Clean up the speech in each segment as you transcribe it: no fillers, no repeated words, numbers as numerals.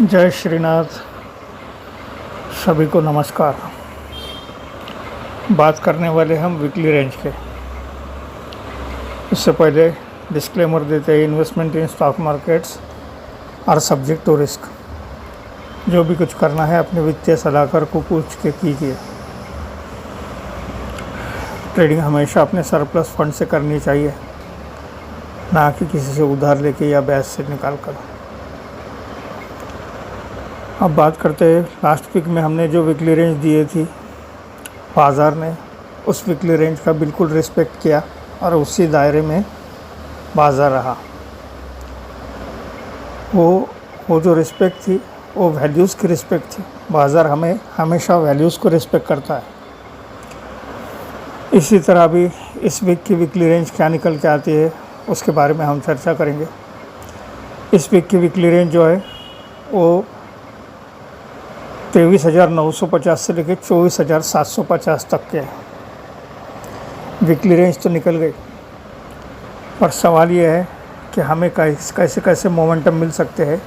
जय श्रीनाथ। सभी को नमस्कार। बात करने वाले हम वीकली रेंज के। इससे पहले डिस्क्लेमर देते हैं, investment in stock markets are subject to risk. जो भी कुछ करना है अपने वित्तीय सलाहकार को पूछ के कीजिए। ट्रेडिंग हमेशा अपने सरप्लस फंड से करनी चाहिए, ना कि किसी से उधार लेके या ब्याज से निकाल कर। अब बात करते हैं, लास्ट वीक में हमने जो वीकली रेंज दिए थी, बाज़ार ने उस वीकली रेंज का बिल्कुल रिस्पेक्ट किया और उसी दायरे में बाज़ार रहा। वो जो रिस्पेक्ट थी वो वैल्यूज़ की रिस्पेक्ट थी। बाज़ार हमें हमेशा वैल्यूज़ को रिस्पेक्ट करता है। इसी तरह भी इस वीक की वीकली रेंज क्या निकल के आती है उसके बारे में हम चर्चा करेंगे। इस वीक की वीकली रेंज जो है वो 23,950 से लेकर 24,750 तक के है। वीकली रेंज तो निकल गई, पर सवाल ये है कि हमें कैसे कैसे मोमेंटम मिल सकते हैं,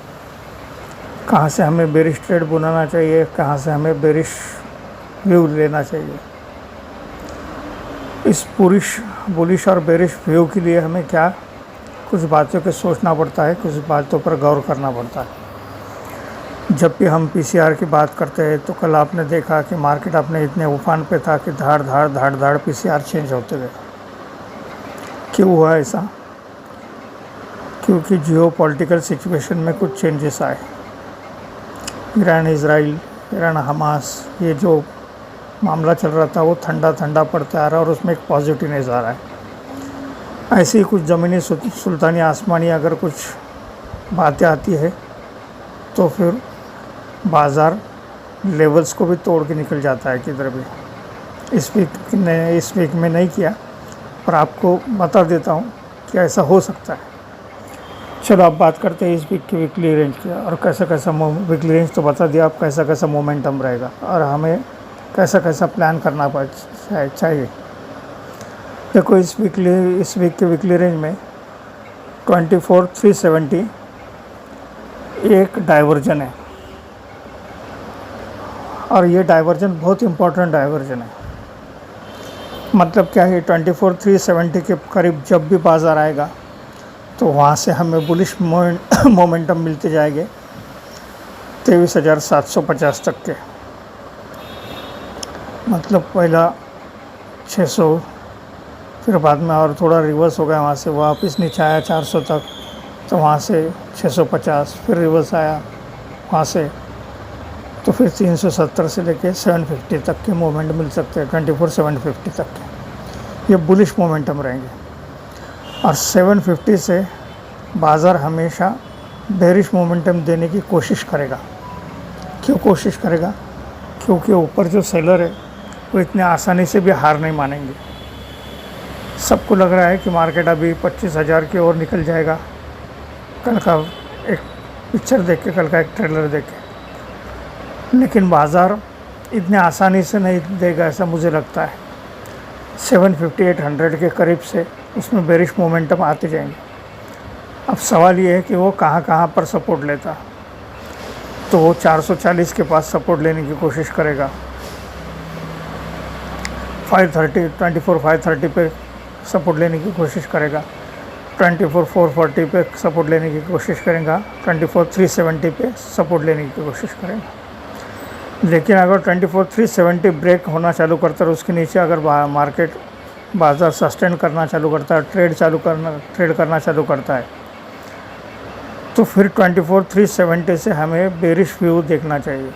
कहाँ से हमें बेरिश ट्रेड बनाना चाहिए, कहाँ से हमें बेरिश व्यू लेना चाहिए। इस बुलिश और बेरिश व्यू के लिए हमें क्या कुछ बातों पे सोचना पड़ता है, कुछ बातों पर गौर करना पड़ता है। जब भी हम पीसीआर की बात करते हैं तो कल आपने देखा कि मार्केट अपने इतने उफान पे था कि धाड़ पीसीआर चेंज होते गए। क्यों हुआ ऐसा? क्योंकि जियो पॉलिटिकल सिचुएशन में कुछ चेंजेस आए। ईरान इजराइल, ईरान हमास, ये जो मामला चल रहा था वो ठंडा पड़ता आ रहा है और उसमें एक पॉजिटिवनेस आ रहा है। ऐसे ही कुछ ज़मीनी सुल्तानी आसमानी अगर कुछ बातें आती है तो फिर बाज़ार लेवल्स को भी तोड़ के निकल जाता है किधर भी। इस वीक में नहीं किया, पर आपको बता देता हूँ कि ऐसा हो सकता है। चलो अब बात करते हैं इस वीक की वीकली रेंज की, और कैसा वीकली रेंज तो बता दिया, आप कैसा मोमेंटम रहेगा और हमें कैसा प्लान करना चाहिए। देखो, इस वीक की वीकली रेंज में 24,370 एक डाइवर्जन है, और ये डाइवर्जन बहुत इम्पोर्टेंट डाइवर्जन है। मतलब क्या है, 24,370 के करीब जब भी बाज़ार आएगा तो वहाँ से हमें बुलिश मोमेंटम मिलते जाएंगे 23,750 तक के। मतलब पहला 600, फिर बाद में और थोड़ा रिवर्स हो गया, वहाँ से वापस नीचे आया 400 तक, तो वहाँ से 650, फिर रिवर्स आया वहाँ से, तो फिर 370 से लेके 750 तक के मोमेंट मिल सकते हैं। 24,750 तक के ये बुलिश मोमेंटम रहेंगे। और 750 से बाज़ार हमेशा बेरिश मोमेंटम देने की कोशिश करेगा। क्यों कोशिश करेगा? क्योंकि ऊपर जो सेलर है वो इतने आसानी से भी हार नहीं मानेंगे। सबको लग रहा है कि मार्केट अभी 25,000 की ओर निकल जाएगा। कल का एक पिक्चर देख के, कल का एक ट्रेलर देख के, लेकिन बाज़ार इतने आसानी से नहीं देगा ऐसा मुझे लगता है। 750-800 के करीब से उसमें बेरिश मोमेंटम आते जाएंगे। अब सवाल ये है कि वो कहाँ पर सपोर्ट लेता। तो वो 440 के पास सपोर्ट लेने की कोशिश करेगा। 24,530 पे सपोर्ट लेने की कोशिश करेगा। 24,440 पे सपोर्ट लेने की कोशिश करेगा। 24,370 पे सपोर्ट लेने की कोशिश करेगा। लेकिन अगर 24,370 ब्रेक होना चालू करता है, उसके नीचे अगर मार्केट बाज़ार सस्टेन करना चालू करता है, ट्रेड करना चालू करता है, तो फिर 24,370 से हमें बेरिश व्यू रखना चाहिए।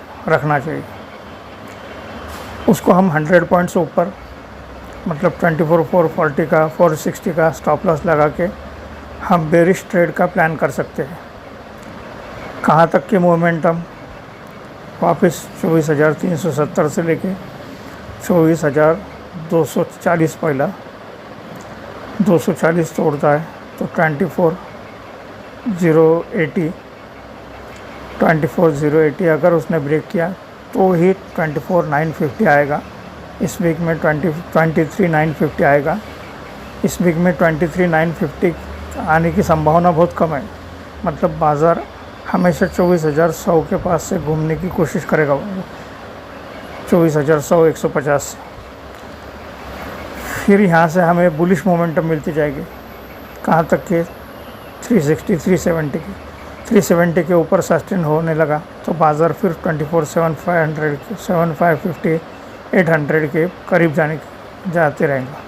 उसको हम 100 पॉइंट्स ऊपर, मतलब 24,440 का 460 का स्टॉप लॉस लगा के हम बेरिश ट्रेड का प्लान कर सकते हैं। कहाँ तक की मोमेंटम? वापस 24,370 से लेके 24,240। पहला 240 तोड़ता है तो 24,080 अगर उसने ब्रेक किया तो ही 24,950 आएगा। इस वीक में 23,950 आएगा। इस वीक में 23,950 आने की संभावना बहुत कम है। मतलब बाज़ार हमेशा 24,100 के पास से घूमने की कोशिश करेगा, 24,100 150 से। फिर यहाँ से हमें बुलिश मोमेंटम मिलती जाएगी, कहाँ तक के 360 370 की। 370 के ऊपर सस्टेन होने लगा तो बाज़ार फिर 24,750 7,550 800 के करीब जाते रहेगा।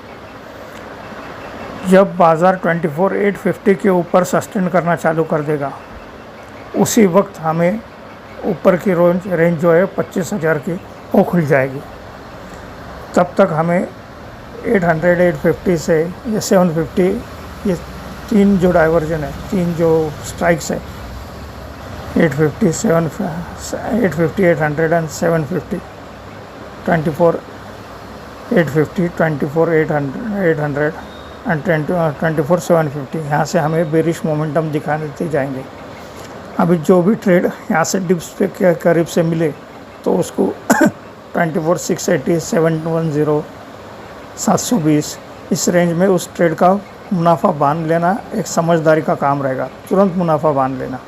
जब बाज़ार 24,850 के ऊपर सस्टेन करना चालू कर देगा, उसी वक्त हमें ऊपर की रेंज जो है 25,000 की वो खुल जाएगी। तब तक हमें 800 850 से या 750, ये तीन जो डाइवर्जन है, तीन जो स्ट्राइक्स है, 850 800 एंड 750, 24,850 24,800 एंड 24,750, यहाँ से हमें बेरिश मोमेंटम दिखा देते जाएंगे। अभी जो भी ट्रेड यहाँ से डिप्स पे के करीब से मिले तो उसको 24,680 710 720 इस रेंज में उस ट्रेड का मुनाफा बांध लेना एक समझदारी का काम रहेगा। तुरंत मुनाफा बांध लेना।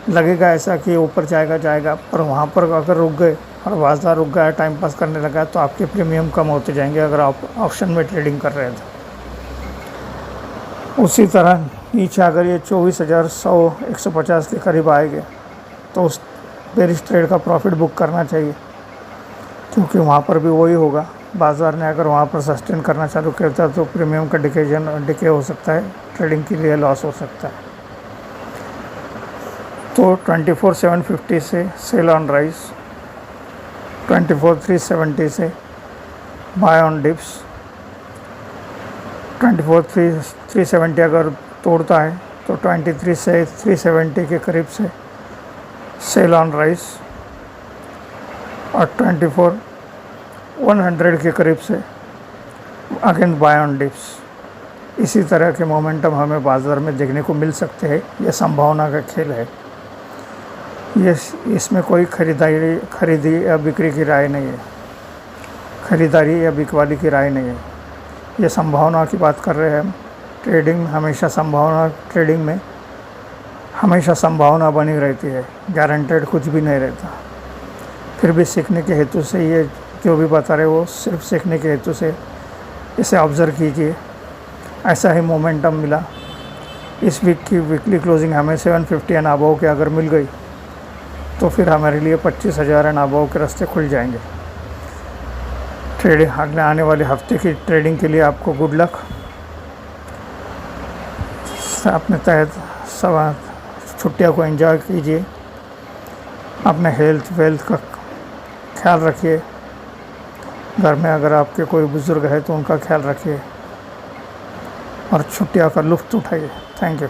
लगेगा ऐसा कि ऊपर जाएगा, पर वहाँ पर अगर रुक गए और बाजार रुक गया, टाइम पास करने लगा, तो आपके प्रीमियम कम होते जाएंगे अगर आप ऑप्शन में ट्रेडिंग कर रहे हैं तो। उसी तरह नीचे अगर ये 24,100 150 के करीब आएंगे तो उस बेरिश ट्रेड का प्रॉफिट बुक करना चाहिए, क्योंकि वहाँ पर भी वही होगा। बाज़ार ने अगर वहाँ पर सस्टेन करना चालू करता तो प्रीमियम का डिके हो सकता है, ट्रेडिंग के लिए लॉस हो सकता है। तो 24,750 से सेल ऑन राइज, 24,370 से बाय ऑन डिप्स, 24,370 अगर तोड़ता है तो 23 से 370 के करीब से सेल ऑन राइज, और 24,100 के करीब से अगेन बाय ऑन डिप्स। इसी तरह के मोमेंटम हमें बाज़ार में देखने को मिल सकते हैं। यह संभावना का खेल है। ये इसमें कोई खरीदी या बिक्री की राय नहीं है, खरीदारी या बिकवाली की राय नहीं है। ये संभावना की बात कर रहे हैं हम। ट्रेडिंग हमेशा ट्रेडिंग में हमेशा संभावना बनी रहती है, गारंटेड कुछ भी नहीं रहता। फिर भी सीखने के हेतु से ये जो भी बता रहे वो सिर्फ सीखने के हेतु से इसे ऑब्ज़र्व कीजिए। ऐसा ही मोमेंटम मिला। इस वीक की वीकली क्लोजिंग हमें 750 एंड अबव के अगर मिल गई तो फिर हमारे लिए 25,000 एंड अबव के रास्ते खुल जाएंगे। ट्रेडिंग अगले आने वाले हफ्ते की ट्रेडिंग के लिए आपको गुड लक। अपने तहत छुट्टियों को एंजॉय कीजिए, अपने हेल्थ वेल्थ का ख्याल रखिए। घर में अगर आपके कोई बुज़ुर्ग है तो उनका ख्याल रखिए और छुट्टियों का लुत्फ़ उठाइए। Thank you.